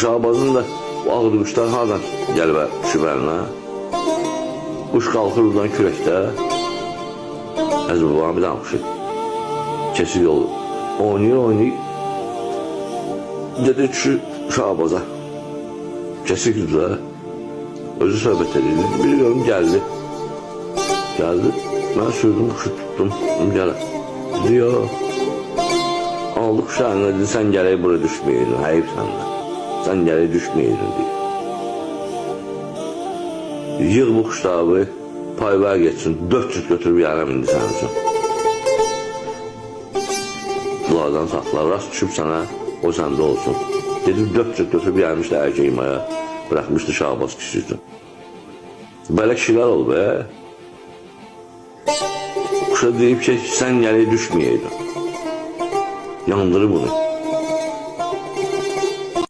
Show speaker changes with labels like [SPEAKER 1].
[SPEAKER 1] Şahbazın da bu ağır quşlar hardan gəlib düşüb əlinə? Quş qalxır buradan kürəkdə. Əziz babam bir dənə quşu. Kesik yolu. Oynayır. Dedi düşür Şahbaza. Kesik üzrə. Özü söhbət edirdi. Bir görüm gəldi. Mən sürdüm, quşu tuttum. Gələ. Dedi, yox. Aldı quşu əlinə dedi, sən gələk buraya düşməyirdin. Həyib səndən. Sən gələk düşməyirdin, deyir. Yığ bu quşları, payvar geçsin, 400 götürüb yarım indi sənin üçün. Bunlardan saxlar, rast düşüb sənə, o səndə olsun. Dedi, 400 götürüb yarmışdı erkeğimaya, bırakmışdı Şahbaz kişi üçün. Belə kişilər olub, Quşa deyib ki, sən gələk düşməyirdin. Yandırır bunu.